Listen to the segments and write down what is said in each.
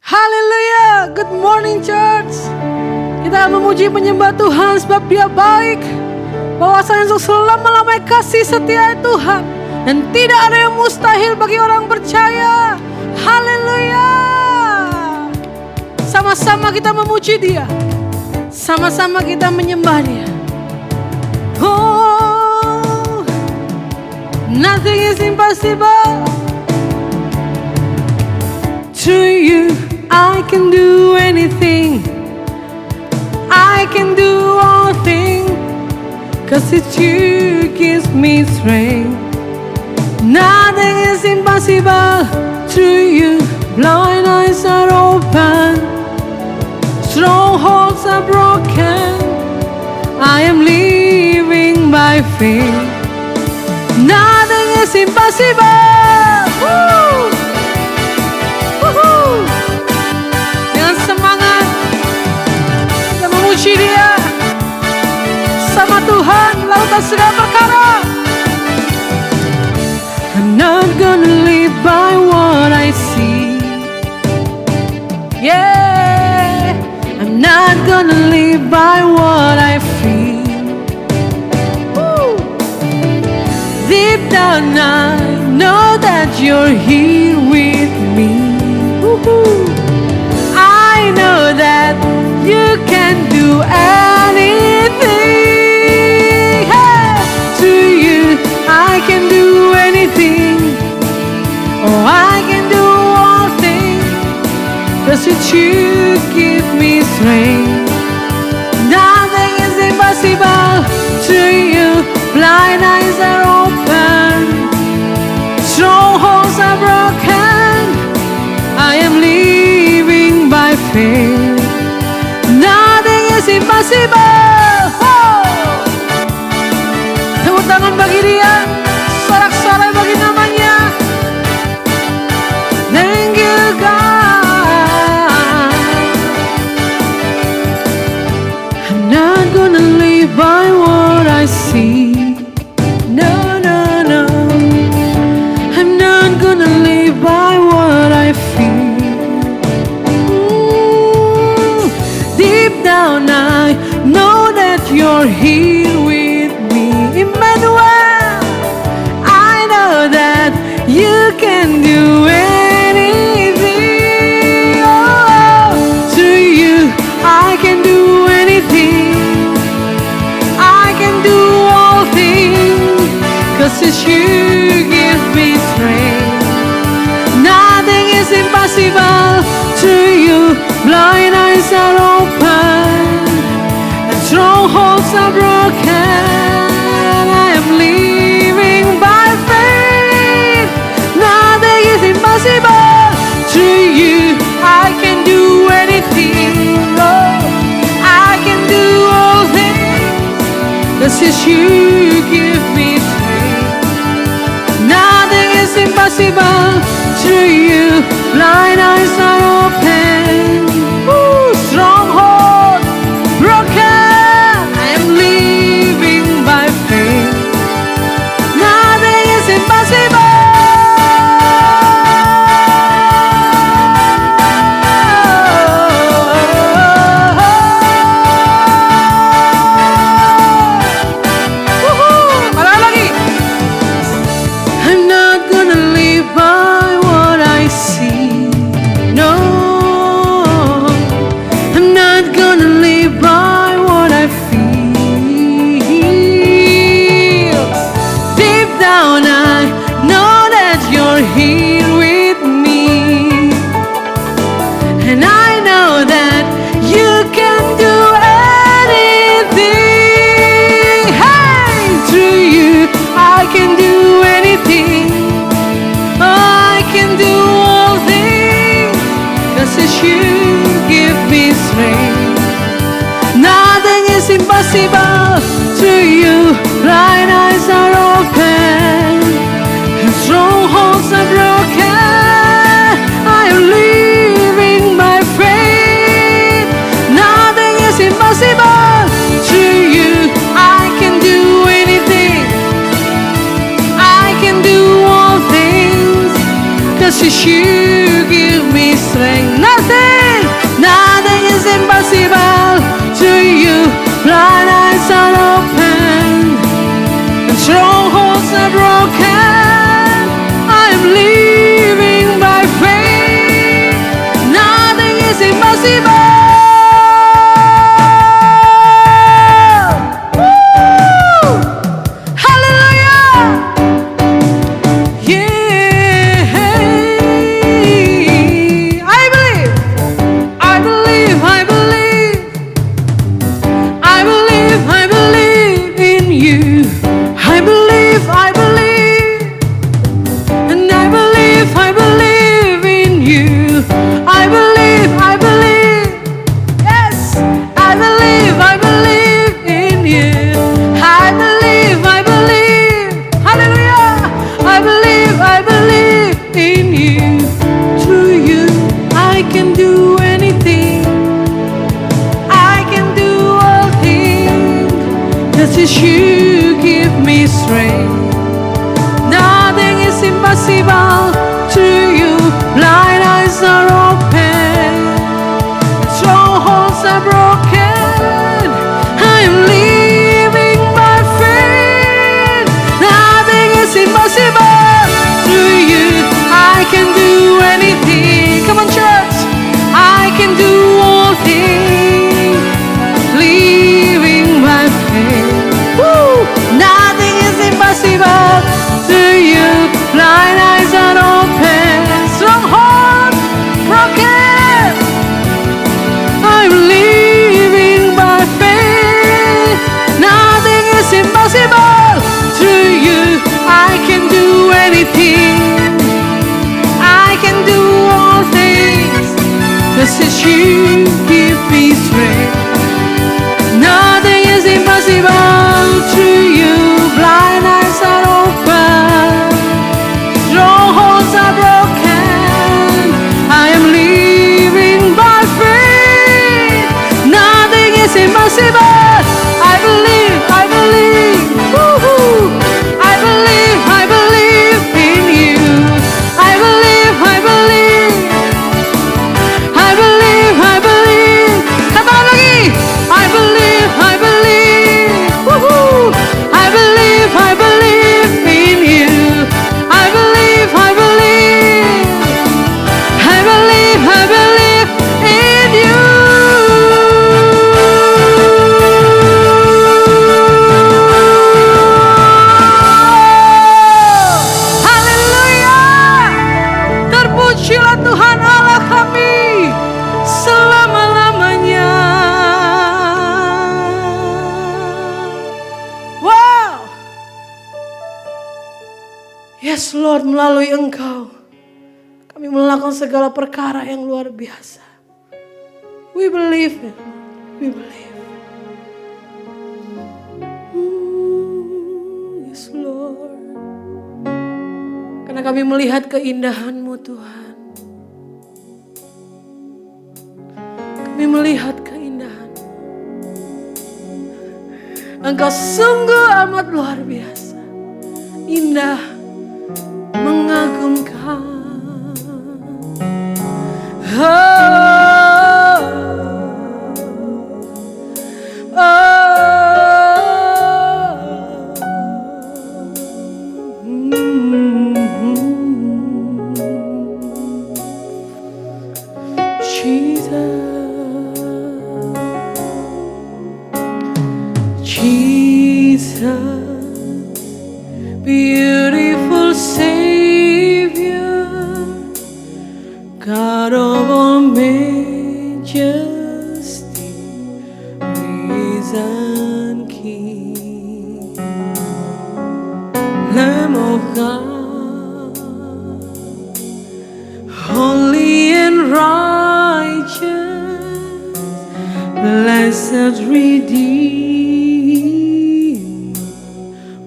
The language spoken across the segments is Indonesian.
Haleluya, good morning church. Kita memuji menyembah Tuhan sebab Dia baik. Bahwasanya untuk selama-lamanya kasih setia Tuhan. Dan tidak ada yang mustahil bagi orang percaya. Haleluya. Sama-sama kita memuji Dia. Sama-sama kita menyembah Dia. Oh, nothing is impossible. To you I can do anything. I can do all things, 'cause it's you gives me strength. Nothing is impossible to you. Blind eyes are open, strongholds are broken. I am living by faith. Nothing is impossible. Woo! Woohoo! Dengan semangat kita memuji Dia. Sama Tuhan lakukan segala perkara. I'm not gonna live by what I see. Yeah, I'm not gonna live by what I feel. Woo! Deep down I know that you're here with me. I know that you can do anything. Hey! To you I can do anything. Oh, I can do all things, 'cause it's you give me strength. Nothing is impossible to you. Blind eyes are open, strongholds are broken. I am living by faith. Nothing is impossible. Oh! Tepuk tangan bagi Dia, sorak-sorai bagi namanya. Thank you God. I'm not gonna live by what I see. No, no, no. I'm not gonna live by what I feel. Deep down I know that you're here with me. Emmanuel, I know that you can do anything. Oh, to you I can do anything. I can do all things, 'cause it's you give me strength. Nothing is impossible to you. Blind eyes are open, and strongholds are broken. I am living by faith. Nothing is impossible to you. I can do anything. Oh, I can do all things, 'cause it's you give me strength. Nothing is impossible to you. Blind eyes are open. Ooh, stronghold broken. I am living by faith. Nothing is impossible. Woohoo! Malah lagi. I'm not gonna live by what I see. No, I'm not gonna live by what I feel. Deep down I know that you're here with me. And I know that you can do anything. Hey, through you I can do anything. I can do all things, 'cause it's you give me strength. Nothing is impossible to you. Blind eyes are open, and strongholds are broken. I am living by faith. Nothing is impossible to you. I can do anything. I can do all things, 'cause it's you give me strength. Nothing strongholds are broken. I am living by faith. Nothing is impossible. You give me strength. Nothing is impossible to you. Blind eyes are open, strongholds are broken. I am living by faith. Nothing is impossible to you. I can do anything. Come on, church. I can do all things. Living by faith. Nothing is impossible to you. Blind eyes are open, strongholds broken. I'm living by faith. Nothing is impossible to you. I can do anything. I can do all things. 'Cause it's you give me strength. Nothing is impossible to you. Blind eyes are open, strongholds are broken. I am living by faith. Nothing is impossible. I believe, I believe. Woo-hoo. I believe in you. I believe, I believe. I believe, I believe. Come on lagi. I believe, I believe. Woo-hoo. I believe in you. I believe, I believe. I believe in you. Haleluya. Terpujilah Tuhan Allah kami selama-lamanya. Yes Lord, melalui Engkau kami melakukan segala perkara yang luar biasa. We believe it, we believe. Yes Lord. Karena kami melihat keindahan-Mu Tuhan. Kami melihat keindahan. Engkau sungguh amat luar biasa. Indah, mengagumkan. Beautiful Savior, God of all majesty, risen King, Lamb of God, holy and righteous, blessed Redeemer,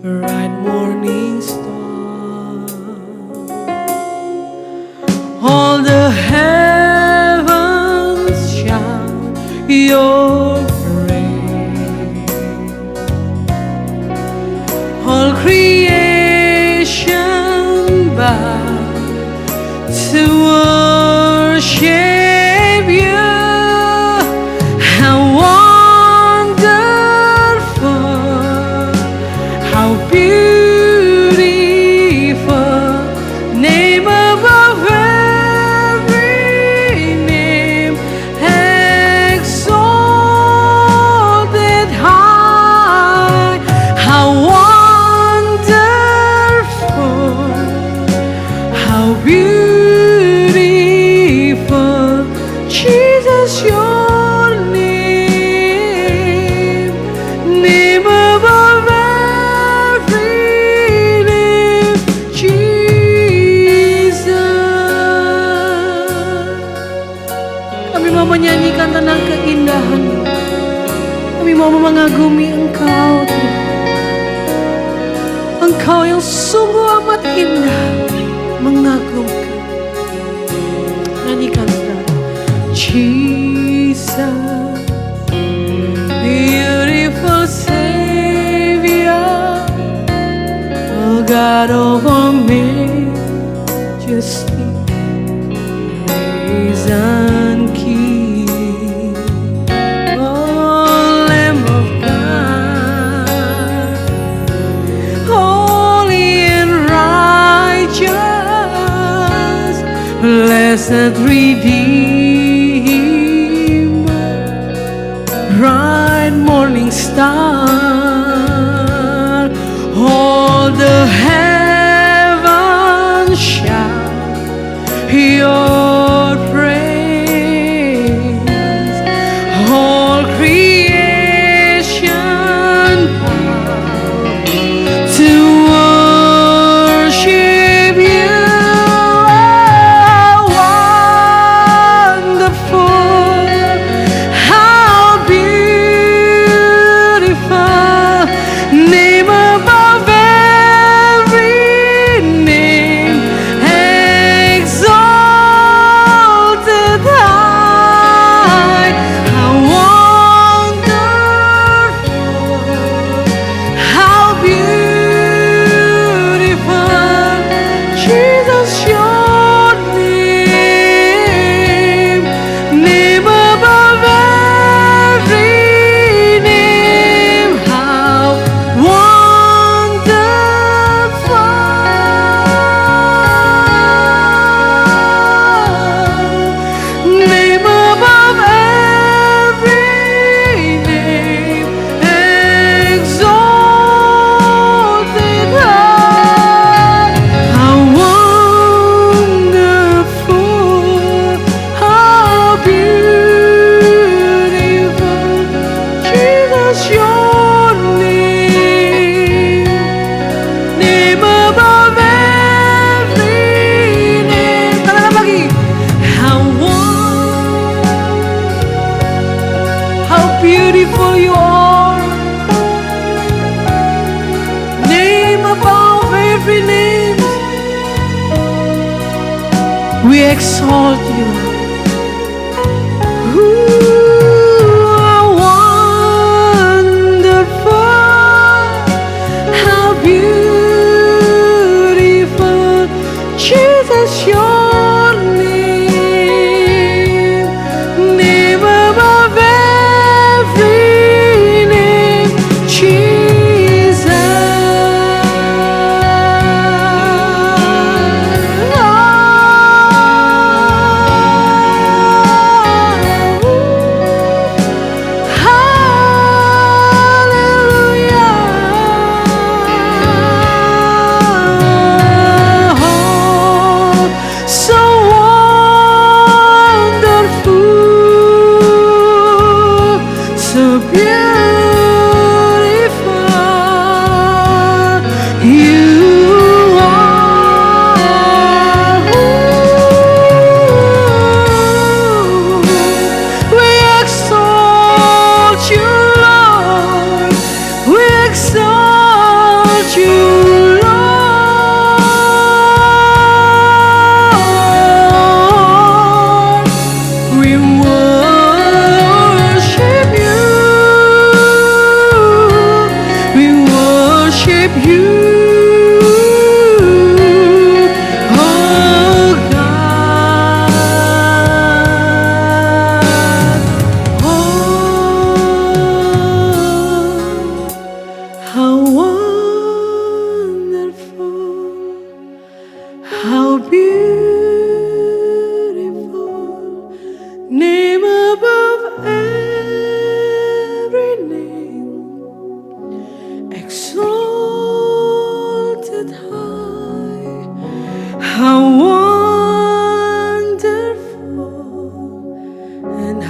bright morning star. All the heavens shout your praise. All creation bow to worship you. How wonderful mengagumi Engkau Tuhan. Engkau yang sungguh amat indah, mengagumkan. Nyanyikan saudara. Jesus, beautiful Savior, oh God of all majesty, risen King, oh Lamb of God, holy and righteous, blessed Redeemer, bright morning star, all the heavens shout your praise, all creation bow to worship you. Oh, wonderful, how beautiful, name above every name, exalted high. How wonderful, how beautiful, Jesus, your name, name above every name. How wonderful, name above every name, exalted high. How wonderful, how beautiful, Jesus, your name, name above every name. Katakan lagi. How beautiful you are, name above every name. We exalt you. Ooh, how wonderful, how beautiful, Jesus, your name, name above every name, Jesus.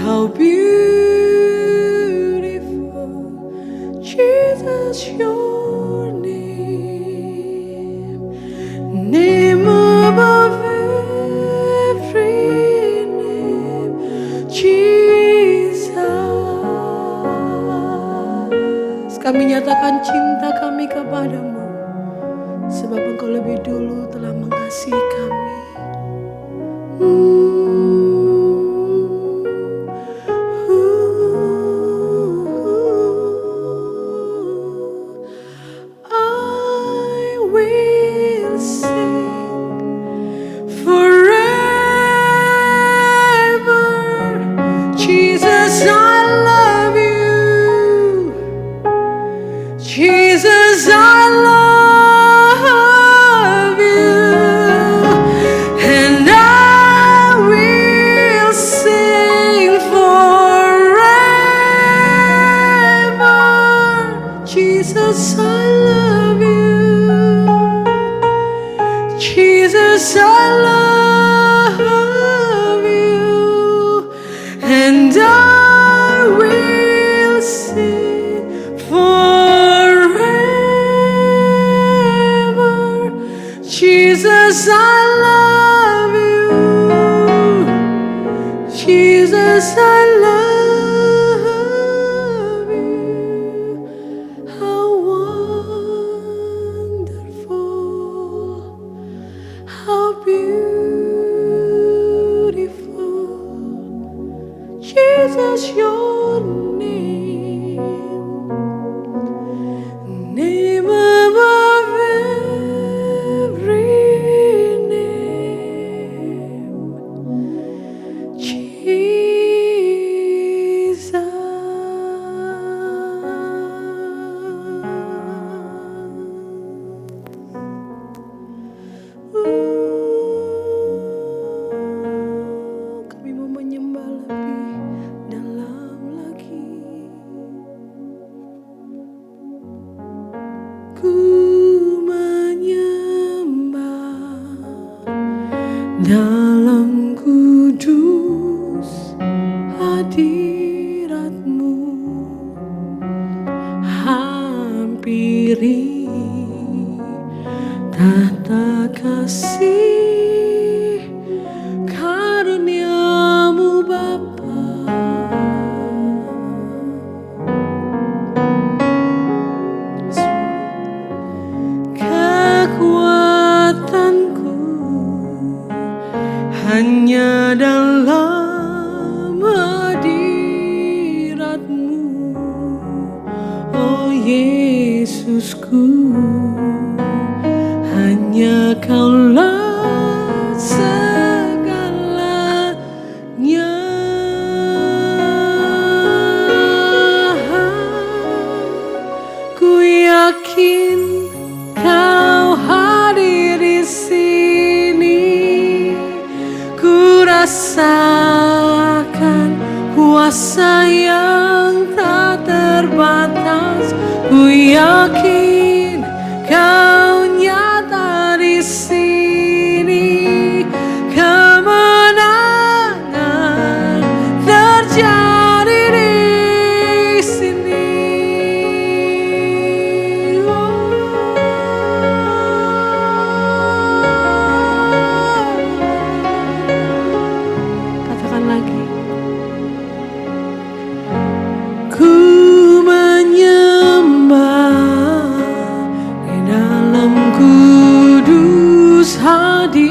How beautiful, Jesus, your name, name above every name, Jesus. Engkau lebih dulu telah mengasihi kami. I will sing forever, Jesus, I love you. Jesus, I love you, and I will sing forever. Jesus, I love you. Jesus, I love you, and I will sing forever. Jesus, I love you. Jesus, I love you. How wonderful, how beautiful, Jesus, your name above every name, Jesus. Kami mau menyembah lebih dalam lagi. Ku menyembah dalam kudus hadirat-Mu, hampiri tata kasih karunia-Mu Bapa. Kekuatanku hanya dalam hadirat-Mu, oh Yesusku, hanya Kaulah segalanya. Ku yakin Kau hadir di sini. Ku rasakan kuasa yang tak terbatas. Ku yakin Kau nyata di sini. Kemenangan terjadi di sini. Katakan lagi. Ku menyembah di dalam kudus hadirat-Mu,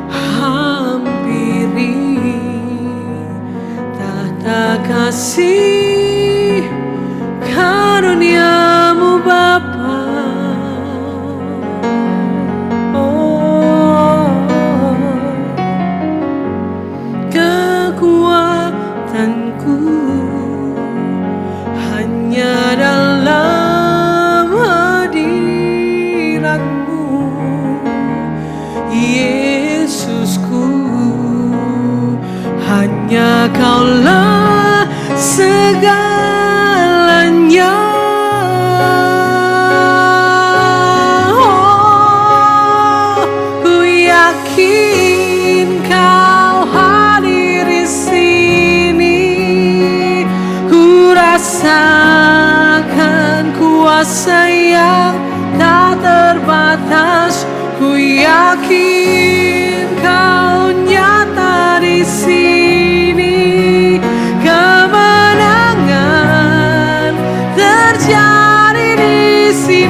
hampiri tata kasih karunia-Mu Bapa. Oh, kekuatanku hanya dalam hadirat-Mu, Yesusku, hanya Kaulah segalanya. Oh, ku yakin Kau hadir di sini. Ku rasakan kuasa yang tak terbatas. Ku yakin Kau nyata di sini. Kemenangan terjadi di sini.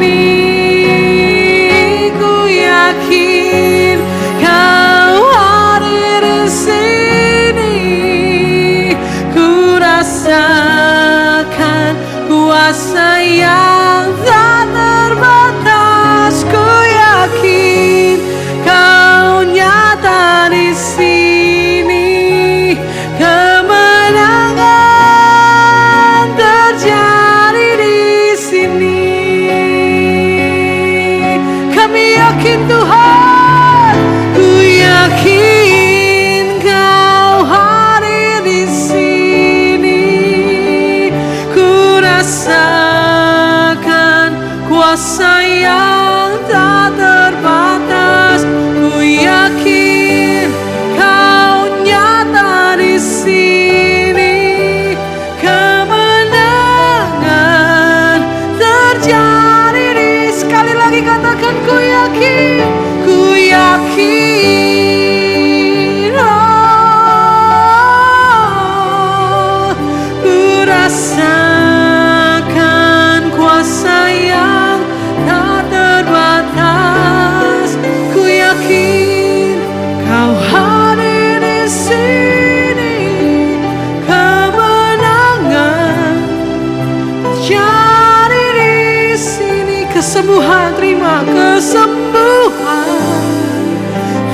yakin Tuhan, ku yakin Kau hadir di sini. Ku rasakan kuasa yang tak terbatas. Ku yakin Kau nyata di sini. Kemenangan terjadi di, sekali lagi katakan ku yakin, ku yakin. Oh, ku rasakan kuasa yang tak terbatas. Ku yakin Kau hadir di sini. Kemenangan terjadi di sini. Kesembuhan, terima kesembuhan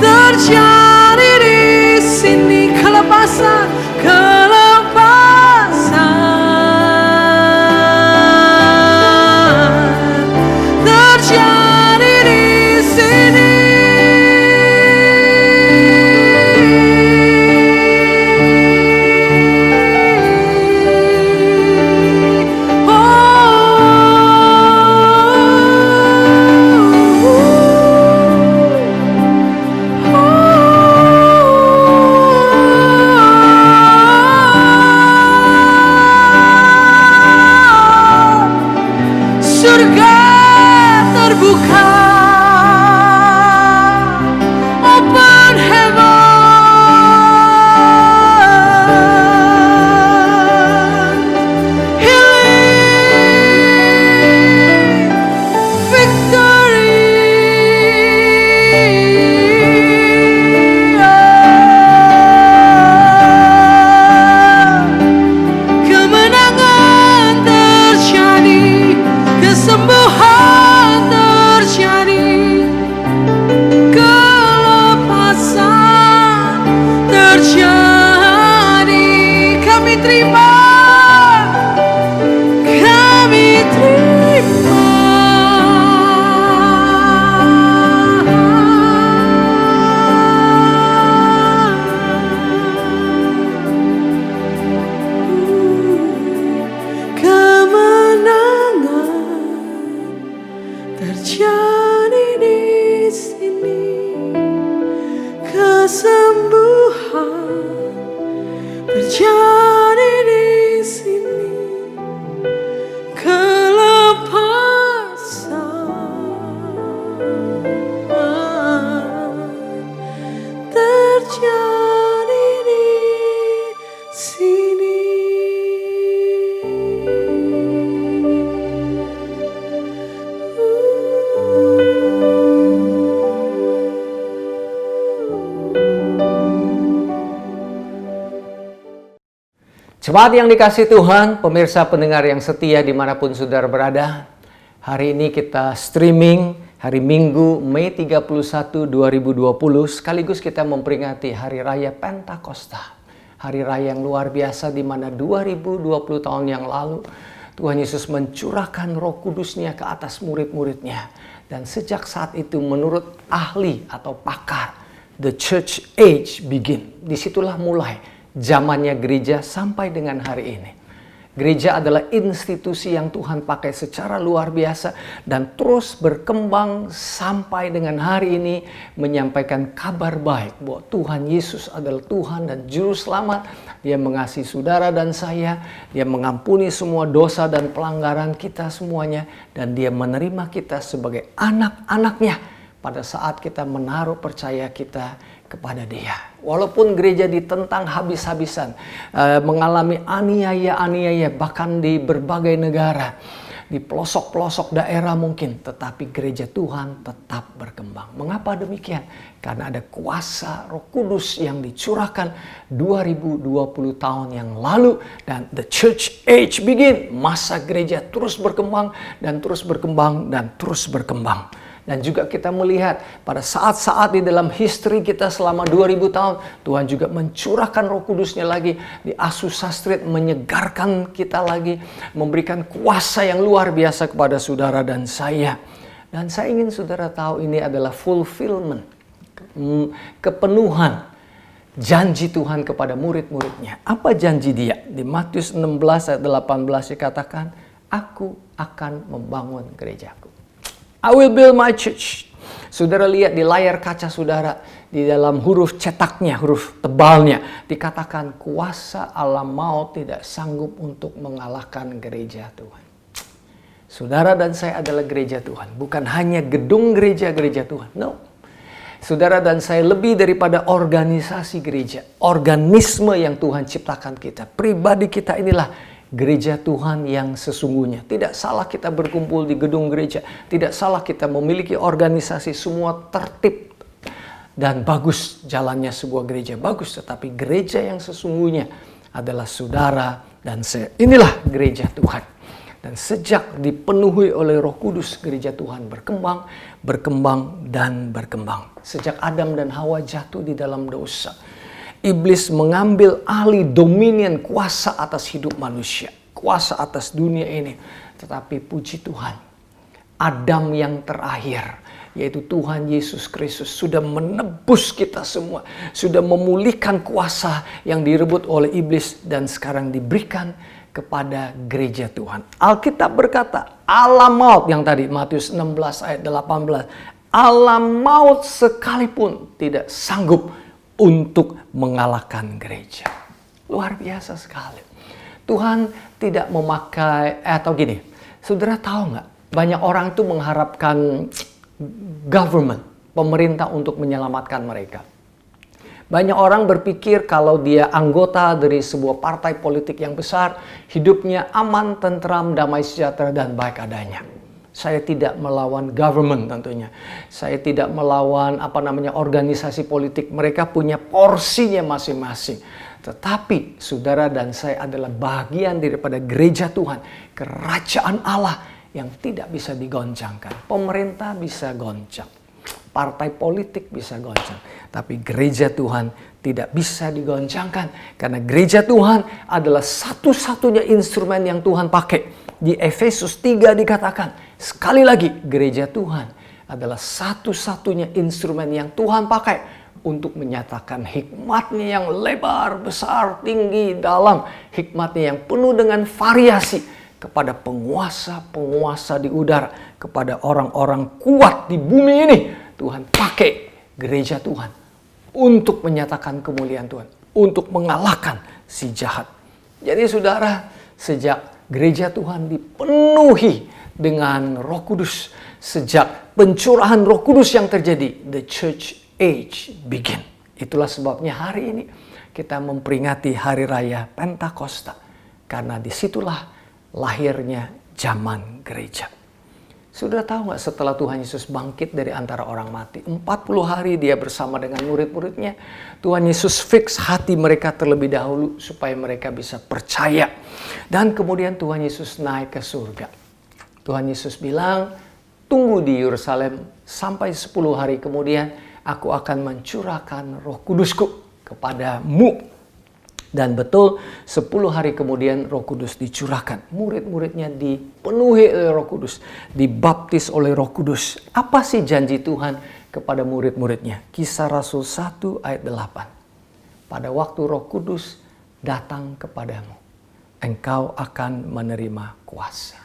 terjadi di sini. Kelepasan, kelepasan terjadi di sini. Surga terbuka, open heaven, healing, victory. Kemenangan terjadi, kesembuhan terjadi, kelepasan terjadi. Kami terima, kami terima. Kemenangan terjadi di sini. Kesembuhan terjadi di sini. Kelepasan terjadi di sini. Jemaat yang dikasihi Tuhan, pemirsa pendengar yang setia dimanapun saudara berada, hari ini kita streaming hari Minggu Mei 31, 2020, sekaligus kita memperingati Hari Raya Pentakosta. Hari Raya yang luar biasa di mana 2020 tahun yang lalu Tuhan Yesus mencurahkan Roh Kudus-Nya ke atas murid-muridnya. Dan sejak saat itu menurut ahli atau pakar, the church age begin. Disitulah mulai zamannya gereja sampai dengan hari ini. Gereja adalah institusi yang Tuhan pakai secara luar biasa dan terus berkembang sampai dengan hari ini menyampaikan kabar baik bahwa Tuhan Yesus adalah Tuhan dan Juru Selamat. Dia mengasihi saudara dan saya, Dia mengampuni semua dosa dan pelanggaran kita semuanya, dan Dia menerima kita sebagai anak-anaknya pada saat kita menaruh percaya kita kepada Dia. Walaupun gereja ditentang habis-habisan, mengalami aniaya-aniaya bahkan di berbagai negara, di pelosok-pelosok daerah mungkin, tetapi gereja Tuhan tetap berkembang. Mengapa demikian? Karena ada kuasa Roh Kudus yang dicurahkan 2020 tahun yang lalu, dan the church age begin. Masa gereja terus berkembang dan terus berkembang dan terus berkembang. Dan juga kita melihat pada saat-saat di dalam history kita selama 2000 tahun, Tuhan juga mencurahkan Roh Kudus-Nya lagi di Azusa Street, menyegarkan kita lagi, memberikan kuasa yang luar biasa kepada saudara dan saya. Dan saya ingin saudara tahu ini adalah fulfillment, kepenuhan janji Tuhan kepada murid-muridnya. Apa janji dia? Di Matius 16 ayat 18 dikatakan, aku akan membangun gerejaku. I will build my church. Saudara lihat di layar kaca saudara, di dalam huruf cetaknya, huruf tebalnya, dikatakan kuasa alam maut tidak sanggup untuk mengalahkan gereja Tuhan. Saudara dan saya adalah gereja Tuhan, bukan hanya gedung gereja-gereja Tuhan. No. Saudara dan saya lebih daripada organisasi gereja, organisme yang Tuhan ciptakan kita. Pribadi kita inilah gereja Tuhan yang sesungguhnya. Tidak salah kita berkumpul di gedung gereja. Tidak salah kita memiliki organisasi, semua tertib dan bagus jalannya sebuah gereja. Bagus, tetapi gereja yang sesungguhnya adalah saudara dan saya. Inilah gereja Tuhan. Dan sejak dipenuhi oleh Roh Kudus, gereja Tuhan berkembang, berkembang, dan berkembang. Sejak Adam dan Hawa jatuh di dalam dosa, Iblis mengambil alih dominion, kuasa atas hidup manusia, kuasa atas dunia ini. Tetapi puji Tuhan, Adam yang terakhir, yaitu Tuhan Yesus Kristus, sudah menebus kita semua, sudah memulihkan kuasa yang direbut oleh iblis dan sekarang diberikan kepada gereja Tuhan. Alkitab berkata, alam maut yang tadi Matius 16 ayat 18, alam maut sekalipun tidak sanggup untuk mengalahkan gereja. Luar biasa sekali. Tuhan tidak memakai, atau gini, saudara tahu nggak? Banyak orang itu mengharapkan government, pemerintah untuk menyelamatkan mereka. Banyak orang berpikir kalau dia anggota dari sebuah partai politik yang besar, hidupnya aman, tentram, damai sejahtera, dan baik adanya. Saya tidak melawan government tentunya. Saya tidak melawan organisasi politik. Mereka punya porsinya masing-masing. Tetapi saudara dan saya adalah bagian daripada gereja Tuhan. Kerajaan Allah yang tidak bisa digoncangkan. Pemerintah bisa goncang. Partai politik bisa goncang. Tapi gereja Tuhan tidak bisa digoncangkan. Karena gereja Tuhan adalah satu-satunya instrumen yang Tuhan pakai. Di Efesus 3 dikatakan, sekali lagi gereja Tuhan adalah satu-satunya instrumen yang Tuhan pakai untuk menyatakan hikmatnya yang lebar, besar, tinggi, dalam. Hikmatnya yang penuh dengan variasi kepada penguasa-penguasa di udara, kepada orang-orang kuat di bumi ini. Tuhan pakai gereja Tuhan untuk menyatakan kemuliaan Tuhan, untuk mengalahkan si jahat. Jadi saudara, sejak gereja Tuhan dipenuhi dengan Roh Kudus, sejak pencurahan Roh Kudus yang terjadi, the church age begin. Itulah sebabnya hari ini kita memperingati hari raya Pentakosta, karena disitulah lahirnya zaman gereja. Sudah tahu nggak, setelah Tuhan Yesus bangkit dari antara orang mati, 40 hari dia bersama dengan murid-muridnya, Tuhan Yesus fix hati mereka terlebih dahulu supaya mereka bisa percaya. Dan kemudian Tuhan Yesus naik ke surga. Tuhan Yesus bilang, tunggu di Yerusalem sampai 10 hari kemudian aku akan mencurahkan Roh Kudusku kepadamu. Dan betul 10 hari kemudian Roh Kudus dicurahkan. Murid-muridnya dipenuhi oleh Roh Kudus, dibaptis oleh Roh Kudus. Apa sih janji Tuhan kepada murid-muridnya? Kisah Rasul 1 ayat 8. Pada waktu Roh Kudus datang kepadamu, engkau akan menerima kuasa.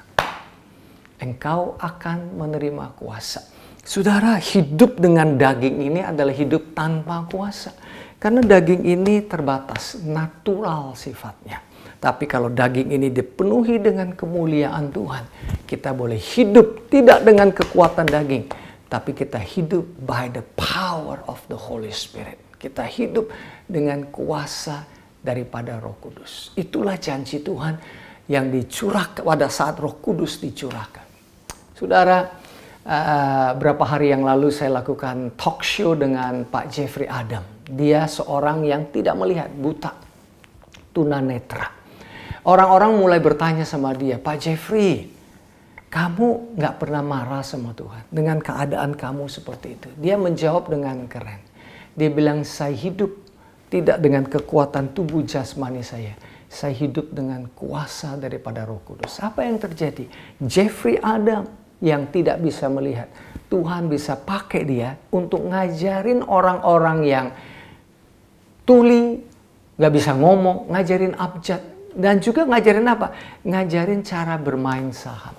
Engkau akan menerima kuasa. Saudara, hidup dengan daging ini adalah hidup tanpa kuasa. Karena daging ini terbatas, natural sifatnya. Tapi kalau daging ini dipenuhi dengan kemuliaan Tuhan, kita boleh hidup tidak dengan kekuatan daging, tapi kita hidup by the power of the Holy Spirit. Kita hidup dengan kuasa daripada Roh Kudus. Itulah janji Tuhan yang dicurahkan pada saat Roh Kudus dicurahkan. Saudara, berapa hari yang lalu saya lakukan talk show dengan Pak Jeffrey Adam. Dia seorang yang tidak melihat, buta, tunanetra. Orang-orang mulai bertanya sama dia, Pak Jeffrey, kamu gak pernah marah sama Tuhan dengan keadaan kamu seperti itu? Dia menjawab dengan keren. Dia bilang, saya hidup tidak dengan kekuatan tubuh jasmani saya. Saya hidup dengan kuasa daripada Roh Kudus. Apa yang terjadi? Jeffrey Adam yang tidak bisa melihat. Tuhan bisa pakai dia untuk ngajarin orang-orang yang tuli, gak bisa ngomong, ngajarin abjad. Dan juga ngajarin apa? Ngajarin cara bermain saham.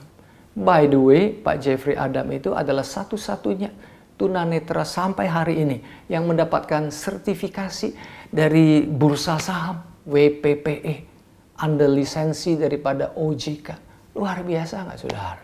By the way, Pak Jeffrey Adam itu adalah satu-satunya tunanetra sampai hari ini yang mendapatkan sertifikasi dari bursa saham WPPE, under lisensi daripada OJK. Luar biasa nggak, saudara?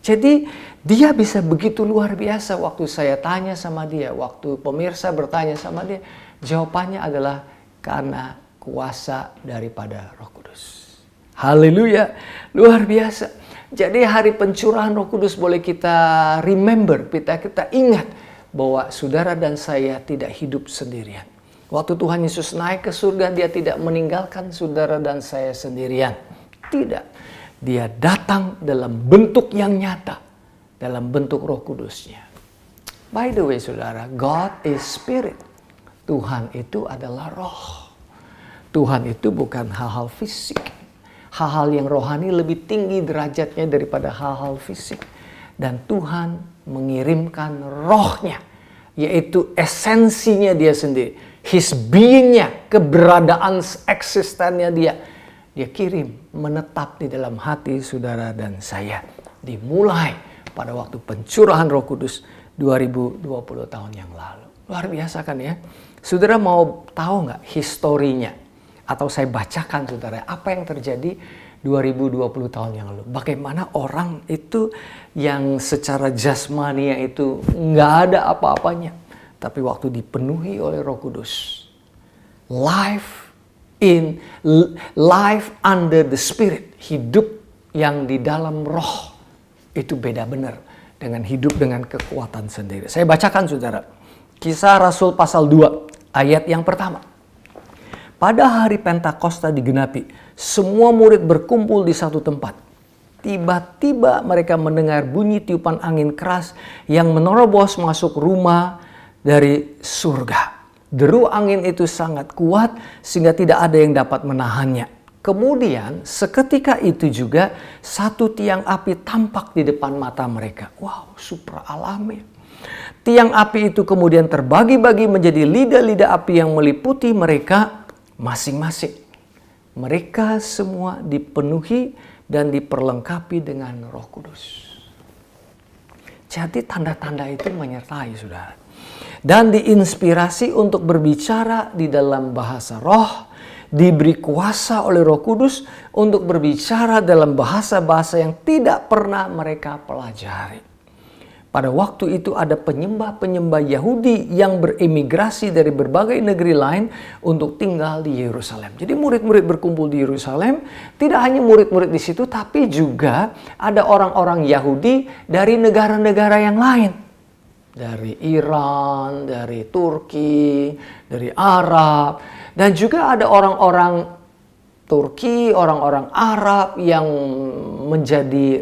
Jadi dia bisa begitu luar biasa. Waktu saya tanya sama dia, waktu pemirsa bertanya sama dia, jawabannya adalah karena kuasa daripada Roh Kudus. Haleluya, luar biasa. Jadi hari pencurahan Roh Kudus boleh kita remember, kita ingat bahwa saudara dan saya tidak hidup sendirian. Waktu Tuhan Yesus naik ke surga, dia tidak meninggalkan saudara dan saya sendirian. Tidak. Dia datang dalam bentuk yang nyata, dalam bentuk Roh Kudusnya. By the way, saudara, God is Spirit. Tuhan itu adalah roh. Tuhan itu bukan hal-hal fisik. Hal-hal yang rohani lebih tinggi derajatnya daripada hal-hal fisik. Dan Tuhan mengirimkan rohnya, yaitu esensinya dia sendiri. His being-nya, keberadaan eksistennya dia. Dia kirim, menetap di dalam hati saudara dan saya. Dimulai pada waktu pencurahan Roh Kudus 2020 tahun yang lalu. Luar biasa kan ya? Saudara mau tahu nggak historinya? Atau saya bacakan saudara, apa yang terjadi 2020 tahun yang lalu. Bagaimana orang itu yang secara jasmania itu nggak ada apa-apanya. Tapi waktu dipenuhi oleh Roh Kudus, life under the Spirit, hidup yang di dalam roh, itu beda benar dengan hidup dengan kekuatan sendiri. Saya bacakan saudara, Kisah Rasul pasal 2 ayat yang pertama. Pada hari Pentakosta digenapi, semua murid berkumpul di satu tempat. Tiba-tiba mereka mendengar bunyi tiupan angin keras yang menerobos masuk rumah dari surga. Deru angin itu sangat kuat sehingga tidak ada yang dapat menahannya. Kemudian seketika itu juga satu tiang api tampak di depan mata mereka. Wow, supra alami. Tiang api itu kemudian terbagi-bagi menjadi lidah-lidah api yang meliputi mereka masing-masing. Mereka semua dipenuhi dan diperlengkapi dengan Roh Kudus. Jadi tanda-tanda itu menyertai saudara. Dan diinspirasi untuk berbicara di dalam bahasa roh, diberi kuasa oleh Roh Kudus untuk berbicara dalam bahasa-bahasa yang tidak pernah mereka pelajari. Pada waktu itu ada penyembah-penyembah Yahudi yang beremigrasi dari berbagai negeri lain untuk tinggal di Yerusalem. Jadi murid-murid berkumpul di Yerusalem, tidak hanya murid-murid di situ, tapi juga ada orang-orang Yahudi dari negara-negara yang lain. Dari Iran, dari Turki, dari Arab, dan juga ada orang-orang Turki, orang-orang Arab yang menjadi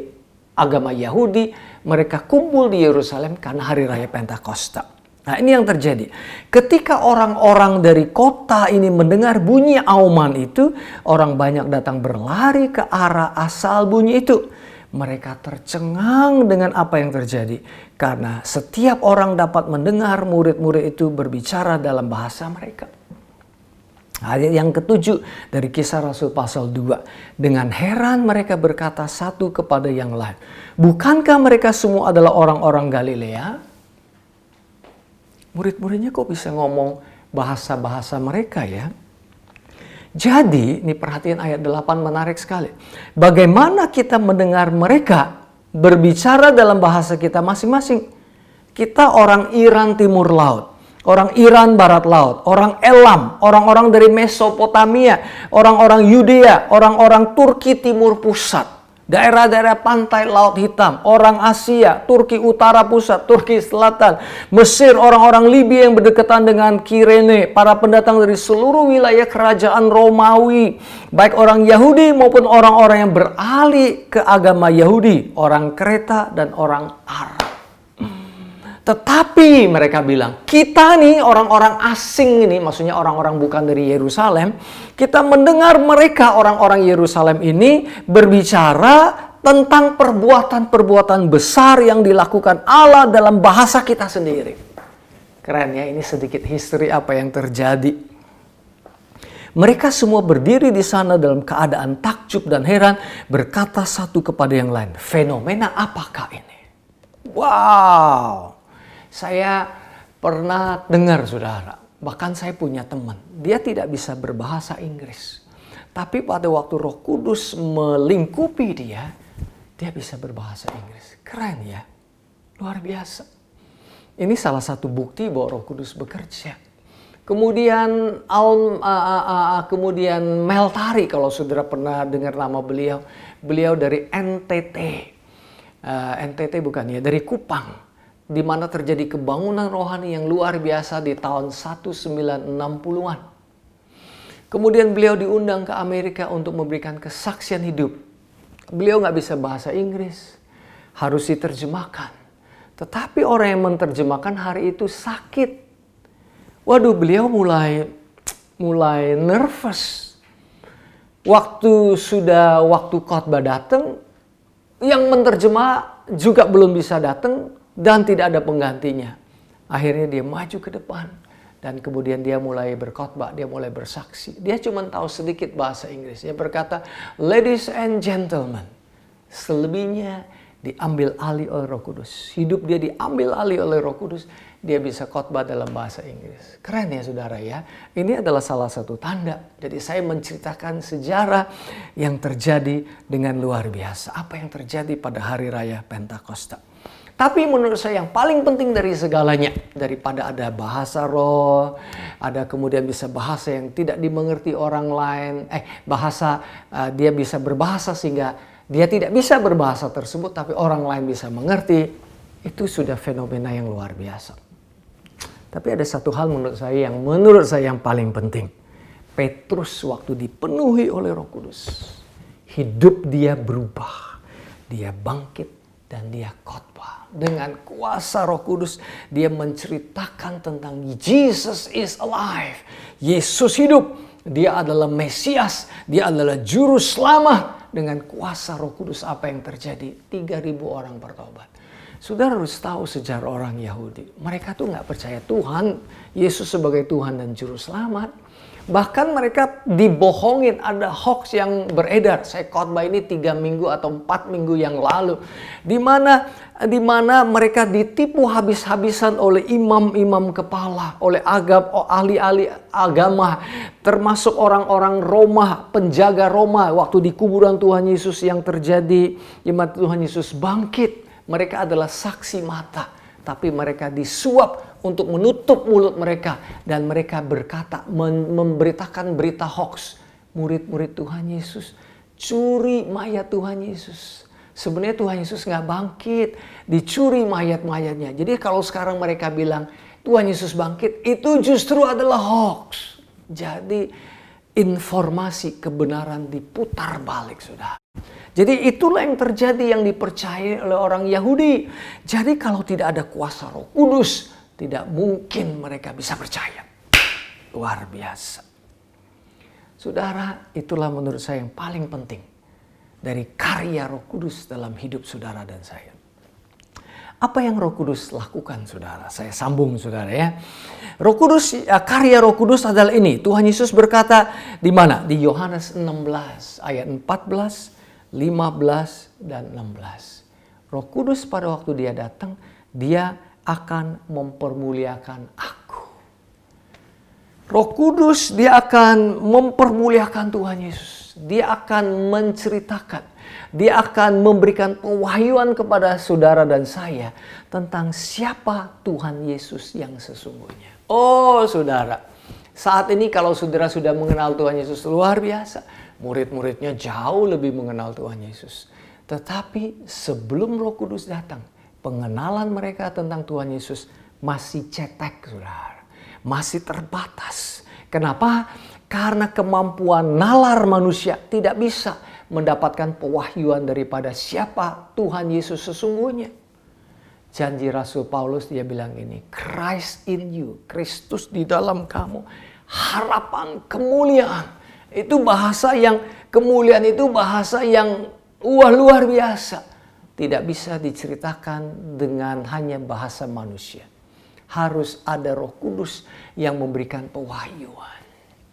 agama Yahudi. Mereka kumpul di Yerusalem karena hari raya Pentakosta. Nah, ini yang terjadi. Ketika orang-orang dari kota ini mendengar bunyi auman itu, orang banyak datang berlari ke arah asal bunyi itu. Mereka tercengang dengan apa yang terjadi. Karena setiap orang dapat mendengar murid-murid itu berbicara dalam bahasa mereka. Ayat yang ketujuh dari Kisah Rasul pasal 2. Dengan heran mereka berkata satu kepada yang lain, bukankah mereka semua adalah orang-orang Galilea? Murid-muridnya kok bisa ngomong bahasa-bahasa mereka ya? Jadi, ini perhatian ayat 8 menarik sekali. Bagaimana kita mendengar mereka berbicara dalam bahasa kita masing-masing? Kita orang Iran Timur Laut. Orang Iran Barat Laut, orang Elam, orang-orang dari Mesopotamia, orang-orang Yudea, orang-orang Turki Timur Pusat, daerah-daerah pantai Laut Hitam, orang Asia, Turki Utara Pusat, Turki Selatan, Mesir, orang-orang Libya yang berdekatan dengan Kirene, para pendatang dari seluruh wilayah kerajaan Romawi, baik orang Yahudi maupun orang-orang yang beralih ke agama Yahudi, orang Kreta dan orang Arab. Tetapi mereka bilang, kita nih orang-orang asing ini, maksudnya orang-orang bukan dari Yerusalem, kita mendengar mereka orang-orang Yerusalem ini berbicara tentang perbuatan-perbuatan besar yang dilakukan Allah dalam bahasa kita sendiri. Keren ya, ini sedikit history apa yang terjadi. Mereka semua berdiri di sana dalam keadaan takjub dan heran, berkata satu kepada yang lain, fenomena apakah ini? Wow, saya pernah dengar saudara, bahkan saya punya teman, dia tidak bisa berbahasa Inggris. Tapi pada waktu Roh Kudus melingkupi dia bisa berbahasa Inggris. Keren ya, luar biasa. Ini salah satu bukti bahwa Roh Kudus bekerja. Kemudian Mel Tari, kalau saudara pernah dengar nama beliau. Beliau dari NTT. NTT bukan ya, dari Kupang. Di mana terjadi kebangunan rohani yang luar biasa di tahun 1960-an. Kemudian beliau diundang ke Amerika untuk memberikan kesaksian hidup. Beliau nggak bisa bahasa Inggris, harus diterjemahkan. Tetapi orang yang menerjemahkan hari itu sakit. Waduh, beliau mulai nervous. Waktu khotbah datang, yang menerjemah juga belum bisa datang dan tidak ada penggantinya. Akhirnya dia maju ke depan. Dan kemudian dia mulai berkhotbah, dia mulai bersaksi. Dia cuma tahu sedikit bahasa Inggris. Dia berkata, ladies and gentlemen, selebihnya diambil alih oleh Roh Kudus. Hidup dia diambil alih oleh Roh Kudus. Dia bisa khotbah dalam bahasa Inggris. Keren ya saudara ya. Ini adalah salah satu tanda. Jadi saya menceritakan sejarah yang terjadi dengan luar biasa. Apa yang terjadi pada hari raya Pentakosta. Tapi menurut saya yang paling penting dari segalanya, daripada ada bahasa roh, ada kemudian bisa bahasa yang tidak dimengerti orang lain, dia bisa berbahasa sehingga dia tidak bisa berbahasa tersebut, tapi orang lain bisa mengerti, itu sudah fenomena yang luar biasa. Tapi ada satu hal menurut saya yang paling penting. Petrus waktu dipenuhi oleh Roh Kudus, hidup dia berubah, dia bangkit dan dia khotbah. Dengan kuasa Roh Kudus, dia menceritakan tentang Jesus is alive. Yesus hidup. Dia adalah Mesias. Dia adalah Juru Selamat. Dengan kuasa Roh Kudus apa yang terjadi? 3.000 orang bertobat. Saudara harus tahu sejarah orang Yahudi. Mereka tuh nggak percaya Tuhan, Yesus sebagai Tuhan dan Juru Selamat. Bahkan mereka dibohongin, ada hoax yang beredar. Saya khotbah ini 3 minggu atau 4 minggu yang lalu. Di mana mereka ditipu habis-habisan oleh imam-imam kepala, oleh ahli-ahli agama, termasuk orang-orang Roma, penjaga Roma. Waktu di kuburan Tuhan Yesus yang terjadi, di mana Tuhan Yesus bangkit. Mereka adalah saksi mata. Tapi mereka disuap untuk menutup mulut mereka. Dan mereka berkata, memberitakan berita hoax. Murid-murid Tuhan Yesus curi mayat Tuhan Yesus. Sebenarnya Tuhan Yesus nggak bangkit. Dicuri mayat-mayatnya. Jadi kalau sekarang mereka bilang Tuhan Yesus bangkit, itu justru adalah hoax. Jadi informasi kebenaran diputar balik, sudah. Jadi itulah yang terjadi, yang dipercayai oleh orang Yahudi. Jadi kalau tidak ada kuasa Roh Kudus, tidak mungkin mereka bisa percaya. Luar biasa. Saudara, itulah menurut saya yang paling penting dari karya Roh Kudus dalam hidup saudara dan saya. Apa yang Roh Kudus lakukan, saudara? Saya sambung, saudara ya. Roh Kudus, karya Roh Kudus adalah ini. Tuhan Yesus berkata di mana? Di Yohanes 16 ayat 14. 15 dan 16. Roh Kudus pada waktu dia datang, dia akan mempermuliakan aku. Roh Kudus dia akan mempermuliakan Tuhan Yesus. Dia akan menceritakan, dia akan memberikan pewahyuan kepada saudara dan saya tentang siapa Tuhan Yesus yang sesungguhnya. Oh saudara, saat ini kalau saudara sudah mengenal Tuhan Yesus, luar biasa. Murid-muridnya jauh lebih mengenal Tuhan Yesus. Tetapi sebelum Roh Kudus datang, pengenalan mereka tentang Tuhan Yesus masih cetek, saudara. Masih terbatas. Kenapa? Karena kemampuan nalar manusia tidak bisa mendapatkan pewahyuan daripada siapa Tuhan Yesus sesungguhnya. Janji Rasul Paulus, dia bilang ini, Christ in you, Kristus di dalam kamu, harapan kemuliaan. Itu bahasa yang, kemuliaan itu bahasa yang Wah, luar biasa. Tidak bisa diceritakan dengan hanya bahasa manusia. Harus ada Roh Kudus yang memberikan pewahyuan.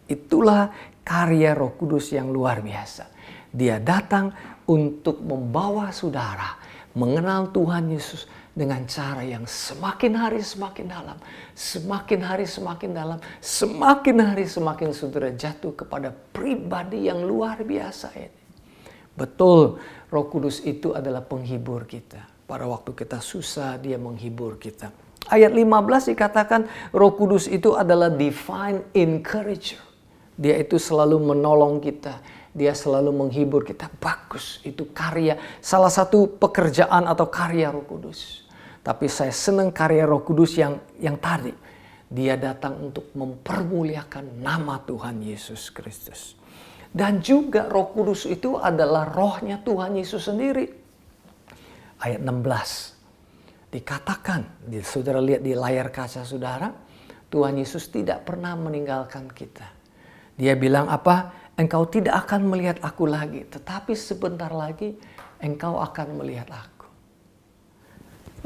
Itulah karya Roh Kudus yang luar biasa. Dia datang untuk membawa saudara mengenal Tuhan Yesus dengan cara yang semakin hari semakin dalam, semakin hari semakin dalam, semakin hari semakin saudara jatuh kepada pribadi yang luar biasa ini. Betul, Roh Kudus itu adalah penghibur kita. Pada waktu kita susah, dia menghibur kita. Ayat 15 dikatakan Roh Kudus itu adalah divine encourager. Dia itu selalu menolong kita. Dia selalu menghibur kita. Bagus, itu karya, salah satu pekerjaan atau karya Roh Kudus. Tapi saya senang karya Roh Kudus yang tadi. Dia datang untuk mempermuliakan nama Tuhan Yesus Kristus. Dan juga Roh Kudus itu adalah rohnya Tuhan Yesus sendiri. Ayat 16. Dikatakan, saudara lihat di layar kaca saudara, Tuhan Yesus tidak pernah meninggalkan kita. Dia bilang apa? Engkau tidak akan melihat aku lagi, tetapi sebentar lagi engkau akan melihat aku.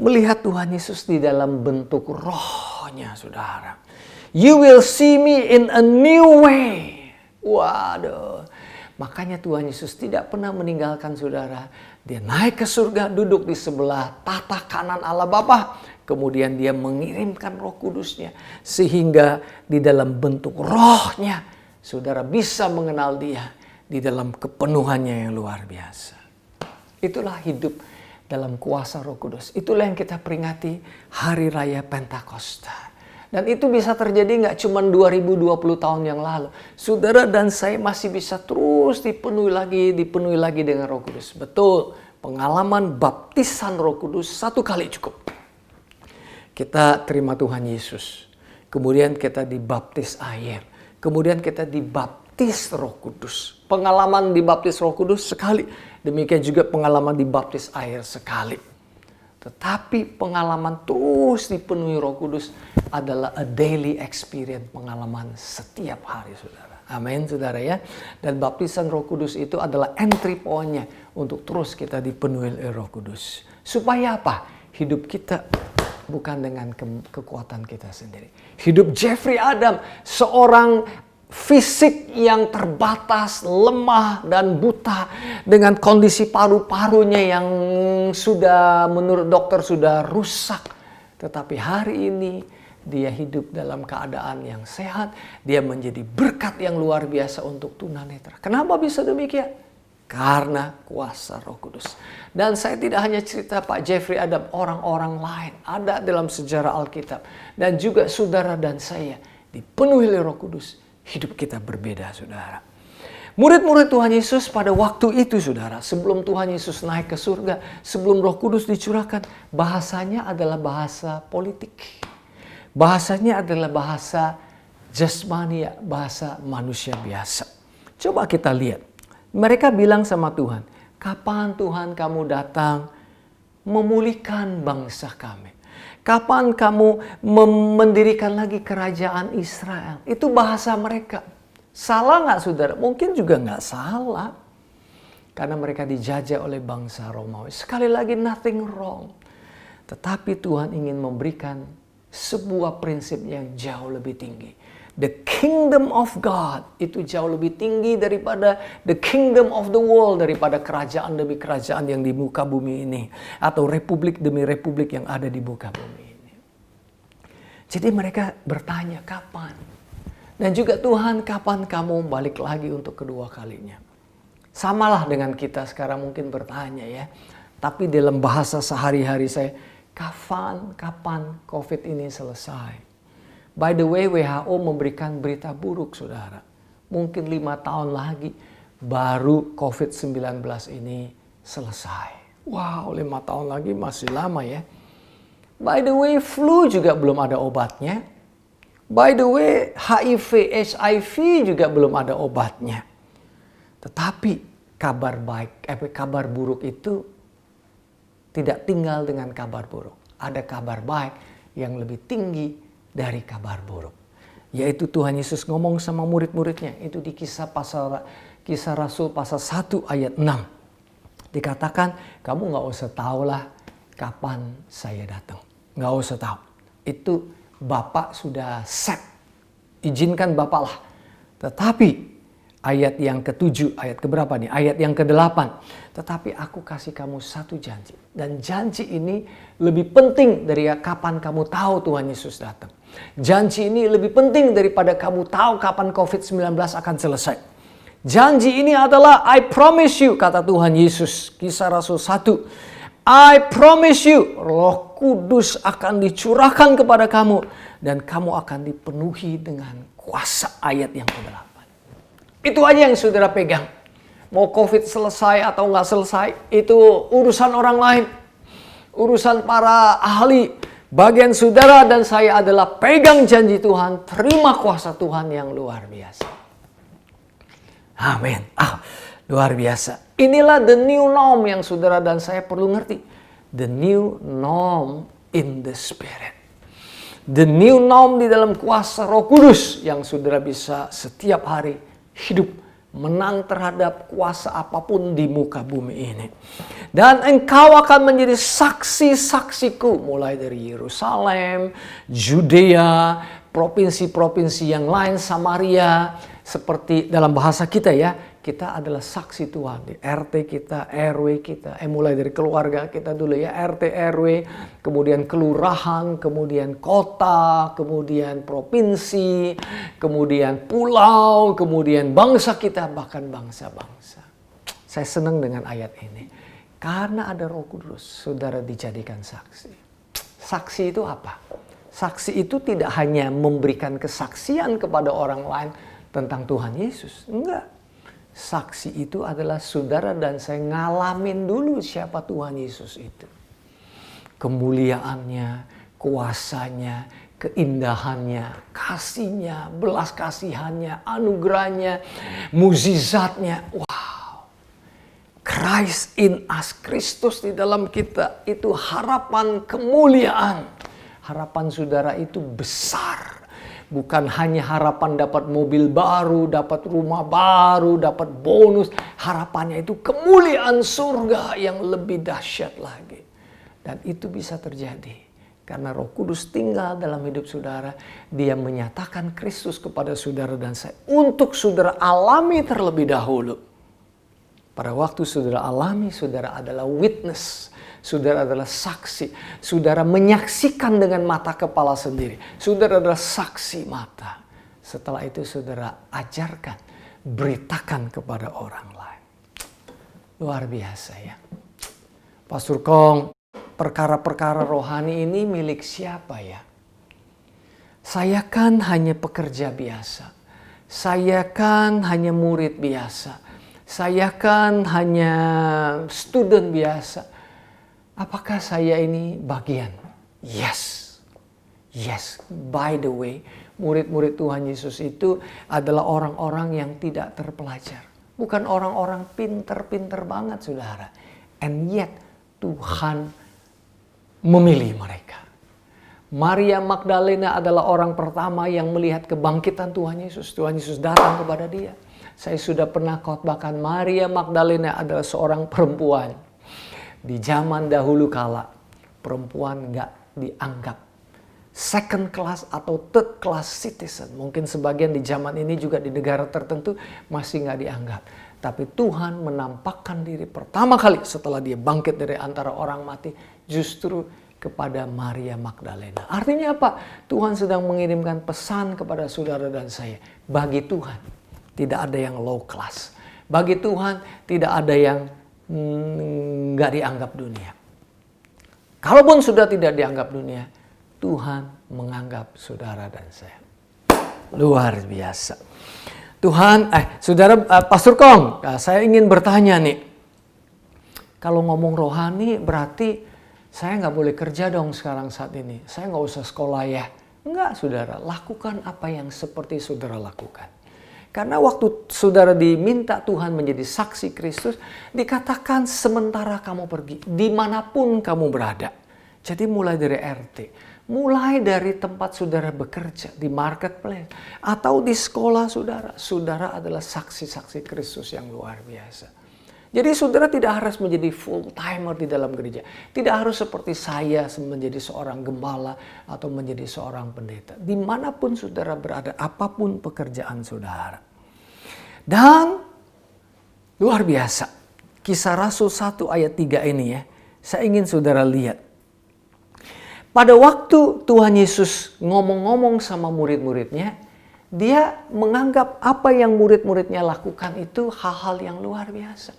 Melihat Tuhan Yesus di dalam bentuk rohnya saudara. You will see me in a new way. Waduh, makanya Tuhan Yesus tidak pernah meninggalkan saudara. Dia naik ke surga, duduk di sebelah tata kanan Allah Bapa. Kemudian dia mengirimkan Roh Kudusnya. Sehingga di dalam bentuk rohnya, saudara bisa mengenal dia di dalam kepenuhannya yang luar biasa. Itulah hidup dalam kuasa Roh Kudus. Itulah yang kita peringati Hari Raya Pentakosta. Dan itu bisa terjadi nggak cuma 2020 tahun yang lalu. Saudara dan saya masih bisa terus dipenuhi lagi dengan Roh Kudus. Betul, pengalaman baptisan Roh Kudus satu kali cukup. Kita terima Tuhan Yesus. Kemudian kita dibaptis air. Kemudian kita dibaptis Roh Kudus. Pengalaman dibaptis Roh Kudus sekali. Demikian juga pengalaman dibaptis air sekali. Tetapi pengalaman terus dipenuhi Roh Kudus adalah a daily experience, pengalaman setiap hari saudara. Amin saudara ya. Dan baptisan Roh Kudus itu adalah entry point-nya untuk terus kita dipenuhi oleh Roh Kudus. Supaya apa? Hidup kita bukan dengan kekuatan kita sendiri. Hidup Jeffrey Adam, seorang fisik yang terbatas, lemah dan buta dengan kondisi paru-parunya yang sudah menurut dokter sudah rusak. Tetapi hari ini dia hidup dalam keadaan yang sehat. Dia menjadi berkat yang luar biasa untuk tunanetra. Kenapa bisa demikian? Karena kuasa Roh Kudus. Dan saya tidak hanya cerita Pak Jeffrey Adam, orang-orang lain ada dalam sejarah Alkitab. Dan juga saudara dan saya dipenuhi oleh Roh Kudus. Hidup kita berbeda, saudara. Murid-murid Tuhan Yesus pada waktu itu, saudara, sebelum Tuhan Yesus naik ke surga, sebelum Roh Kudus dicurahkan, bahasanya adalah bahasa politik. Bahasanya adalah bahasa jasmani, bahasa manusia biasa. Coba kita lihat. Mereka bilang sama Tuhan, kapan Tuhan kamu datang memulihkan bangsa kami? Kapan kamu mendirikan lagi kerajaan Israel? Itu bahasa mereka. Salah nggak saudara? Mungkin juga nggak salah. Karena mereka dijajah oleh bangsa Romawi. Sekali lagi nothing wrong. Tetapi Tuhan ingin memberikan sebuah prinsip yang jauh lebih tinggi. The kingdom of God itu jauh lebih tinggi daripada the kingdom of the world, daripada kerajaan demi kerajaan yang di muka bumi ini, atau republik demi republik yang ada di muka bumi ini. Jadi mereka bertanya kapan? Dan juga Tuhan, kapan kamu balik lagi untuk kedua kalinya? Samalah dengan kita sekarang mungkin bertanya ya. Tapi dalam bahasa sehari-hari saya, kapan COVID ini selesai? By the way, WHO memberikan berita buruk, saudara. Mungkin 5 tahun lagi baru COVID-19 ini selesai. Wow, 5 tahun lagi masih lama ya. By the way, flu juga belum ada obatnya. By the way, HIV juga belum ada obatnya. Tetapi kabar buruk itu tidak tinggal dengan kabar buruk. Ada kabar baik yang lebih tinggi dari kabar buruk. Yaitu Tuhan Yesus ngomong sama murid-muridnya. Itu di kisah Rasul pasal 1 ayat 6. Dikatakan, kamu nggak usah tahu lah kapan saya datang. Nggak usah tahu. Itu Bapak sudah set. Izinkan Bapak lah. Tetapi ayat yang ke-7, ayat keberapa nih? Ayat yang ke-8. Tetapi aku kasih kamu satu janji. Dan janji ini lebih penting dari kapan kamu tahu Tuhan Yesus datang. Janji ini lebih penting daripada kamu tahu kapan COVID-19 akan selesai. Janji ini adalah I promise you, kata Tuhan Yesus. Kisah Rasul 1. I promise you, Roh Kudus akan dicurahkan kepada kamu. Dan kamu akan dipenuhi dengan kuasa, ayat yang ke-8. Itu aja yang saudara pegang. Mau COVID selesai atau nggak selesai, itu urusan orang lain. Urusan para ahli. Bagian saudara dan saya adalah pegang janji Tuhan, terima kuasa Tuhan yang luar biasa. Amin. Luar biasa. Inilah the new norm yang saudara dan saya perlu ngerti. The new norm in the Spirit. The new norm di dalam kuasa Roh Kudus yang saudara bisa setiap hari hidup menang terhadap kuasa apapun di muka bumi ini. Dan engkau akan menjadi saksi-saksiku mulai dari Yerusalem, Judea, provinsi-provinsi yang lain, Samaria, seperti dalam bahasa kita ya, kita adalah saksi Tuhan di RT kita, RW kita, mulai dari keluarga kita dulu ya, RT, RW, kemudian kelurahan, kemudian kota, kemudian provinsi, kemudian pulau, kemudian bangsa kita, bahkan bangsa-bangsa. Saya senang dengan ayat ini. Karena ada Roh Kudus, saudara dijadikan saksi. Saksi itu apa? Saksi itu tidak hanya memberikan kesaksian kepada orang lain tentang Tuhan Yesus. Enggak. Saksi itu adalah saudara dan saya ngalamin dulu siapa Tuhan Yesus itu. Kemuliaannya, kuasanya, keindahannya, kasihnya, belas kasihannya, anugerahnya, mukjizatnya. Wow. Christ in us, Kristus di dalam kita, itu harapan kemuliaan. Harapan saudara itu besar. Bukan hanya harapan dapat mobil baru, dapat rumah baru, dapat bonus. Harapannya itu kemuliaan surga yang lebih dahsyat lagi. Dan itu bisa terjadi karena Roh Kudus tinggal dalam hidup saudara. Dia menyatakan Kristus kepada saudara dan saya untuk saudara alami terlebih dahulu. Pada waktu saudara alami, saudara adalah witness. Saudara adalah saksi. Saudara menyaksikan dengan mata kepala sendiri. Saudara adalah saksi mata. Setelah itu saudara ajarkan, beritakan kepada orang lain. Luar biasa ya. Pastor Kong, perkara-perkara rohani ini milik siapa ya? Saya kan hanya pekerja biasa. Saya kan hanya murid biasa. Saya kan hanya student biasa. Apakah saya ini bagian? Yes. Yes. By the way, murid-murid Tuhan Yesus itu adalah orang-orang yang tidak terpelajar. Bukan orang-orang pinter-pinter banget, saudara. And yet, Tuhan memilih mereka. Maria Magdalena adalah orang pertama yang melihat kebangkitan Tuhan Yesus. Tuhan Yesus datang kepada dia. Saya sudah pernah khotbahkan, Maria Magdalena adalah seorang perempuan. Di zaman dahulu kala, perempuan gak dianggap second class atau third class citizen. Mungkin sebagian di zaman ini juga di negara tertentu masih gak dianggap. Tapi Tuhan menampakkan diri pertama kali setelah dia bangkit dari antara orang mati justru kepada Maria Magdalena. Artinya apa? Tuhan sedang mengirimkan pesan kepada saudara dan saya. Bagi Tuhan tidak ada yang low class. Bagi Tuhan tidak ada yang nggak dianggap dunia. Kalaupun sudah tidak dianggap dunia, Tuhan menganggap saudara dan saya. Luar biasa. Tuhan, saudara Pastor Kong, saya ingin bertanya nih. Kalau ngomong rohani berarti saya nggak boleh kerja dong sekarang saat ini. Saya nggak usah sekolah ya. Enggak, saudara. Lakukan apa yang seperti saudara lakukan. Karena waktu saudara diminta Tuhan menjadi saksi Kristus, dikatakan sementara kamu pergi, dimanapun kamu berada. Jadi mulai dari RT, mulai dari tempat saudara bekerja, di marketplace, atau di sekolah saudara. Saudara adalah saksi-saksi Kristus yang luar biasa. Jadi saudara tidak harus menjadi full timer di dalam gereja. Tidak harus seperti saya menjadi seorang gembala atau menjadi seorang pendeta. Dimanapun saudara berada, apapun pekerjaan saudara. Dan luar biasa, Kisah Rasul 1 ayat 3 ini ya, saya ingin saudara lihat. Pada waktu Tuhan Yesus ngomong-ngomong sama murid-muridnya, dia menganggap apa yang murid-muridnya lakukan itu hal-hal yang luar biasa.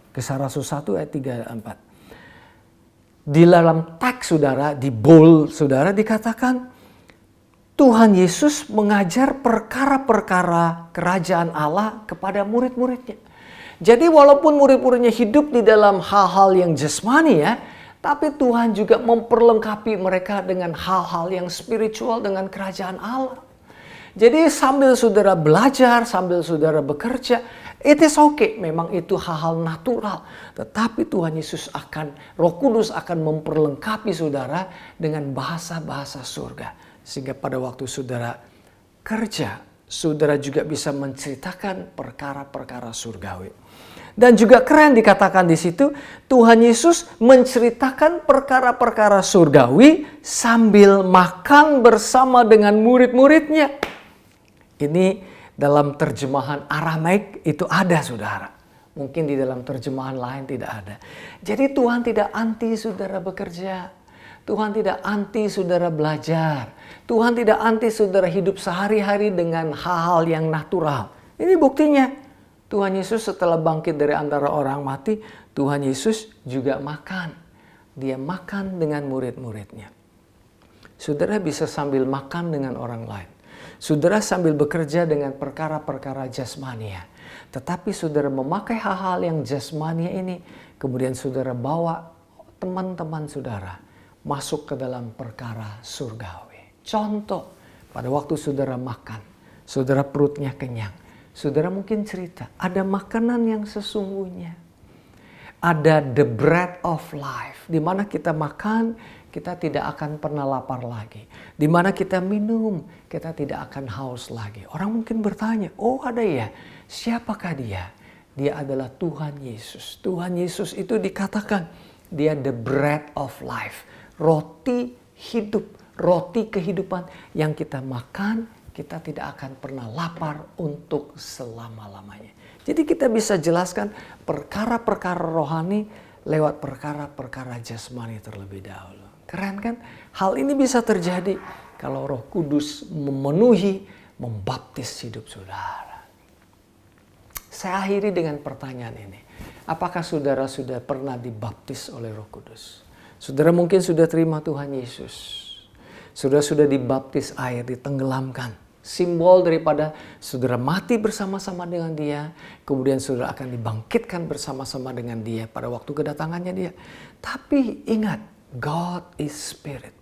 Kisah Rasul 1 ayat 3 dan 4. Di dalam teks saudara, di bold saudara dikatakan, Tuhan Yesus mengajar perkara-perkara kerajaan Allah kepada murid-muridnya. Jadi walaupun murid-muridnya hidup di dalam hal-hal yang jasmani ya, tapi Tuhan juga memperlengkapi mereka dengan hal-hal yang spiritual dengan kerajaan Allah. Jadi sambil saudara belajar, sambil saudara bekerja, it is okay. Memang itu hal-hal natural. Tetapi Tuhan Yesus Roh Kudus akan memperlengkapi saudara dengan bahasa-bahasa surga. Sehingga pada waktu saudara kerja, saudara juga bisa menceritakan perkara-perkara surgawi. Dan juga keren dikatakan di situ, Tuhan Yesus menceritakan perkara-perkara surgawi sambil makan bersama dengan murid-muridnya. Ini dalam terjemahan Aramaik itu ada saudara. Mungkin di dalam terjemahan lain tidak ada. Jadi Tuhan tidak anti saudara bekerja. Tuhan tidak anti saudara belajar. Tuhan tidak anti saudara hidup sehari-hari dengan hal-hal yang natural. Ini buktinya. Tuhan Yesus setelah bangkit dari antara orang mati, Tuhan Yesus juga makan. Dia makan dengan murid-muridnya. Saudara bisa sambil makan dengan orang lain. Saudara sambil bekerja dengan perkara-perkara jasmania. Tetapi saudara memakai hal-hal yang jasmania ini, kemudian saudara bawa teman-teman saudara masuk ke dalam perkara surgawi. Contoh, pada waktu saudara makan, saudara perutnya kenyang, saudara mungkin cerita, ada makanan yang sesungguhnya. Ada the bread of life, di mana kita makan, kita tidak akan pernah lapar lagi. Di mana kita minum, kita tidak akan haus lagi. Orang mungkin bertanya, oh ada ya, siapakah dia? Dia adalah Tuhan Yesus. Tuhan Yesus itu dikatakan, dia the bread of life. Roti hidup, roti kehidupan yang kita makan, kita tidak akan pernah lapar untuk selama-lamanya. Jadi kita bisa jelaskan perkara-perkara rohani lewat perkara-perkara jasmani terlebih dahulu. Keren kan? Hal ini bisa terjadi kalau Roh Kudus memenuhi, membaptis hidup saudara. Saya akhiri dengan pertanyaan ini. Apakah saudara sudah pernah dibaptis oleh Roh Kudus? Saudara mungkin sudah terima Tuhan Yesus. Saudara sudah dibaptis air, ditenggelamkan. Simbol daripada saudara mati bersama-sama dengan dia. Kemudian saudara akan dibangkitkan bersama-sama dengan dia pada waktu kedatangannya dia. Tapi ingat, God is Spirit.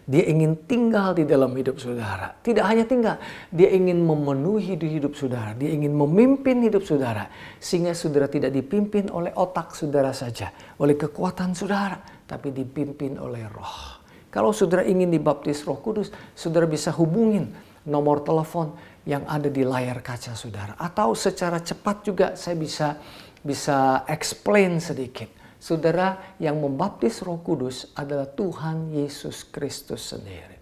Dia ingin tinggal di dalam hidup saudara. Tidak hanya tinggal, dia ingin memenuhi hidup saudara. Dia ingin memimpin hidup saudara. Sehingga saudara tidak dipimpin oleh otak saudara saja. Oleh kekuatan saudara. Tapi dipimpin oleh Roh. Kalau saudara ingin dibaptis Roh Kudus, saudara bisa hubungin nomor telepon yang ada di layar kaca saudara. Atau secara cepat juga saya bisa explain sedikit. Saudara, yang membaptis Roh Kudus adalah Tuhan Yesus Kristus sendiri.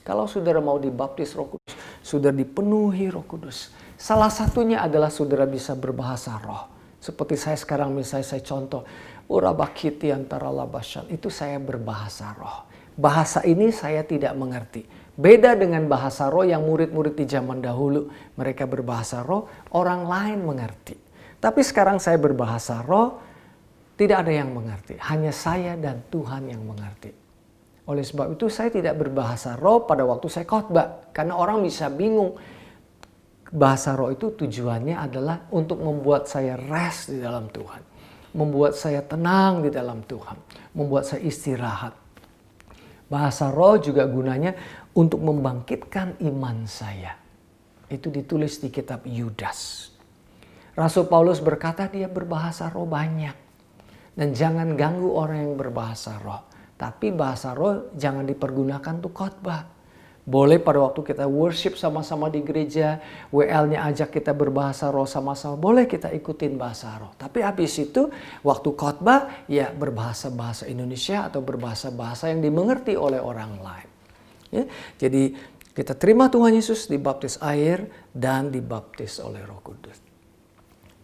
Kalau saudara mau dibaptis Roh Kudus, saudara dipenuhi Roh Kudus. Salah satunya adalah saudara bisa berbahasa roh. Seperti saya sekarang misalnya saya contoh, Urabakiti antara labasyan, itu saya berbahasa roh. Bahasa ini saya tidak mengerti. Beda dengan bahasa roh yang murid-murid di zaman dahulu. Mereka berbahasa roh, orang lain mengerti. Tapi sekarang saya berbahasa roh, tidak ada yang mengerti. Hanya saya dan Tuhan yang mengerti. Oleh sebab itu saya tidak berbahasa roh pada waktu saya khotbah. Karena orang bisa bingung. Bahasa roh itu tujuannya adalah untuk membuat saya rest di dalam Tuhan. Membuat saya tenang di dalam Tuhan. Membuat saya istirahat. Bahasa roh juga gunanya untuk membangkitkan iman saya. Itu ditulis di kitab Yudas. Rasul Paulus berkata dia berbahasa roh banyak. Dan jangan ganggu orang yang berbahasa roh. Tapi bahasa roh jangan dipergunakan untuk khotbah. Boleh pada waktu kita worship sama-sama di gereja, WL-nya ajak kita berbahasa roh sama-sama, boleh kita ikutin bahasa roh. Tapi habis itu waktu khotbah ya berbahasa-bahasa Indonesia atau berbahasa-bahasa yang dimengerti oleh orang lain. Ya, jadi kita terima Tuhan Yesus, dibaptis air dan dibaptis oleh Roh Kudus.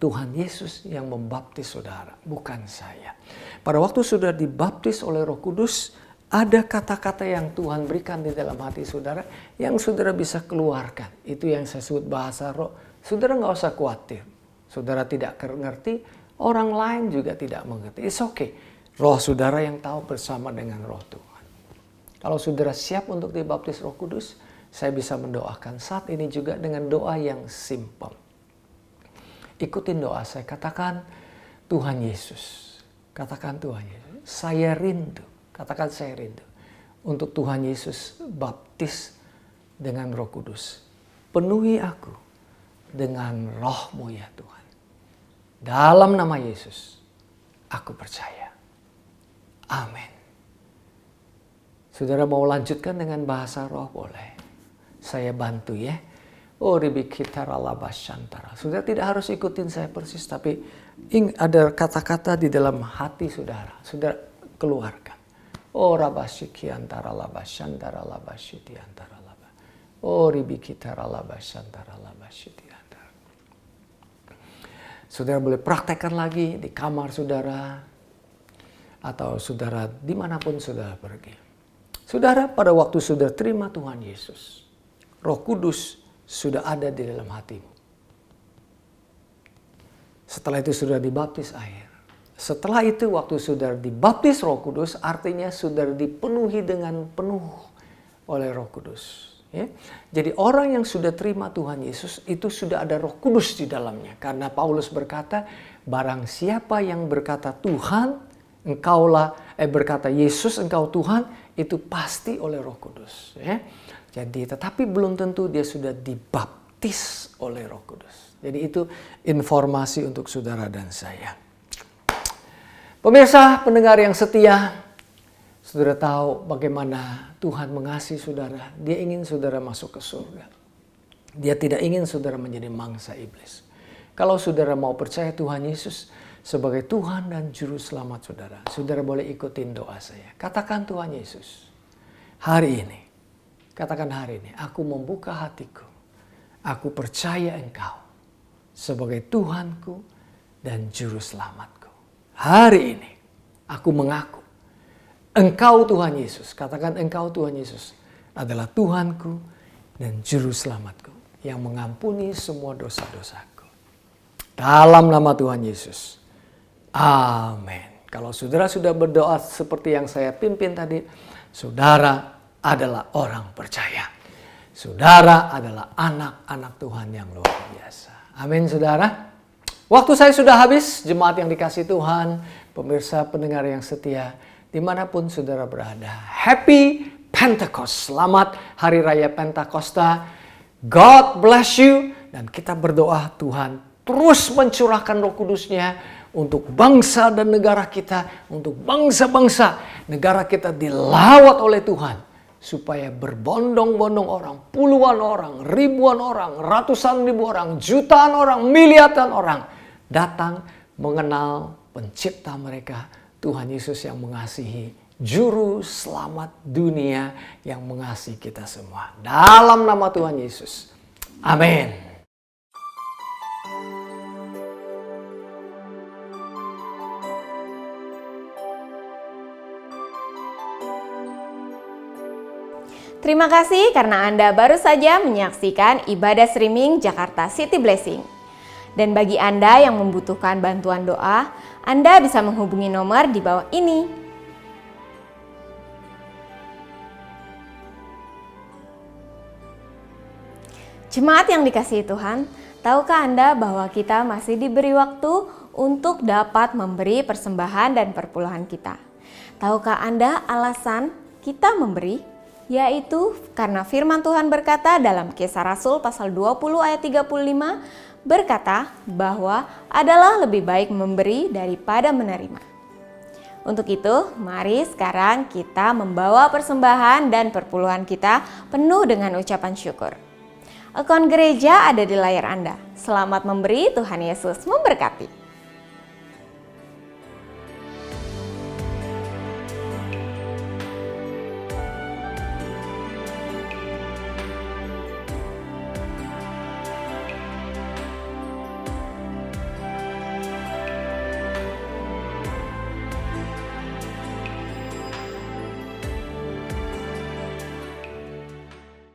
Tuhan Yesus yang membaptis saudara, bukan saya. Pada waktu sudah dibaptis oleh Roh Kudus, ada kata-kata yang Tuhan berikan di dalam hati saudara yang saudara bisa keluarkan. Itu yang saya sebut bahasa roh. Saudara nggak usah khawatir. Saudara tidak mengerti, orang lain juga tidak mengerti. It's okay. Roh saudara yang tahu bersama dengan roh Tuhan. Kalau saudara siap untuk dibaptis Roh Kudus, saya bisa mendoakan saat ini juga dengan doa yang simple. Ikutin doa saya, katakan Tuhan Yesus. Katakan Tuhan Yesus, saya rindu. Katakan saya rindu untuk Tuhan Yesus baptis dengan Roh Kudus. Penuhi aku dengan roh-Mu ya Tuhan. Dalam nama Yesus, aku percaya. Amin. Saudara mau lanjutkan dengan bahasa roh boleh. Saya bantu ya. Oh ribikhitaralabashantara. Saudara tidak harus ikutin saya persis, tapi ada kata-kata di dalam hati saudara. Saudara keluarkan. Oh rabashiki antara labashantara labashiti antara laba. Oh ribikitara labashantara labashiti antara. Saudara boleh praktekkan lagi di kamar saudara. Atau saudara dimanapun saudara pergi. Saudara pada waktu saudara terima Tuhan Yesus. Roh Kudus sudah ada di dalam hatimu. Setelah itu sudah dibaptis air. Setelah itu waktu saudara dibaptis Roh Kudus, artinya saudara dipenuhi dengan penuh oleh Roh Kudus. Ya. Jadi orang yang sudah terima Tuhan Yesus itu sudah ada Roh Kudus di dalamnya. Karena Paulus berkata, barang siapa yang berkata Tuhan, berkata Yesus engkau Tuhan, itu pasti oleh Roh Kudus. Ya. Jadi tetapi belum tentu dia sudah dibaptis oleh Roh Kudus. Jadi itu informasi untuk saudara dan saya. Pemirsa, pendengar yang setia, saudara tahu bagaimana Tuhan mengasihi saudara. Dia ingin saudara masuk ke surga. Dia tidak ingin saudara menjadi mangsa iblis. Kalau saudara mau percaya Tuhan Yesus sebagai Tuhan dan Juru Selamat saudara, saudara boleh ikutin doa saya. Katakan Tuhan Yesus, hari ini, katakan hari ini, aku membuka hatiku. Aku percaya Engkau sebagai Tuhanku dan Juru Selamatku. Hari ini aku mengaku Engkau Tuhan Yesus. Katakan Engkau Tuhan Yesus adalah Tuhanku dan Juru Selamatku yang mengampuni semua dosa-dosaku. Dalam nama Tuhan Yesus. Amin. Kalau saudara sudah berdoa seperti yang saya pimpin tadi, saudara adalah orang percaya. Saudara adalah anak-anak Tuhan yang luar biasa. Amin saudara. Waktu saya sudah habis, jemaat yang dikasih Tuhan, pemirsa pendengar yang setia, dimanapun saudara berada. Happy Pentecost, selamat Hari Raya Pentakosta. God bless you. Dan kita berdoa Tuhan terus mencurahkan Roh Kudus-Nya untuk bangsa dan negara kita, untuk bangsa-bangsa negara kita dilawat oleh Tuhan. Supaya berbondong-bondong orang, puluhan orang, ribuan orang, ratusan ribu orang, jutaan orang, miliaran orang datang mengenal pencipta mereka, Tuhan Yesus yang mengasihi, Juru Selamat dunia yang mengasihi kita semua. Dalam nama Tuhan Yesus. Amin. Terima kasih karena Anda baru saja menyaksikan ibadah streaming Jakarta City Blessing. Dan bagi Anda yang membutuhkan bantuan doa, Anda bisa menghubungi nomor di bawah ini. Jemaat yang dikasihi Tuhan, tahukah Anda bahwa kita masih diberi waktu untuk dapat memberi persembahan dan perpuluhan kita? Tahukah Anda alasan kita memberi? Yaitu karena firman Tuhan berkata dalam Kisah Rasul pasal 20 ayat 35 berkata bahwa adalah lebih baik memberi daripada menerima. Untuk itu, mari sekarang kita membawa persembahan dan perpuluhan kita penuh dengan ucapan syukur. Akun gereja ada di layar Anda. Selamat memberi, Tuhan Yesus memberkati.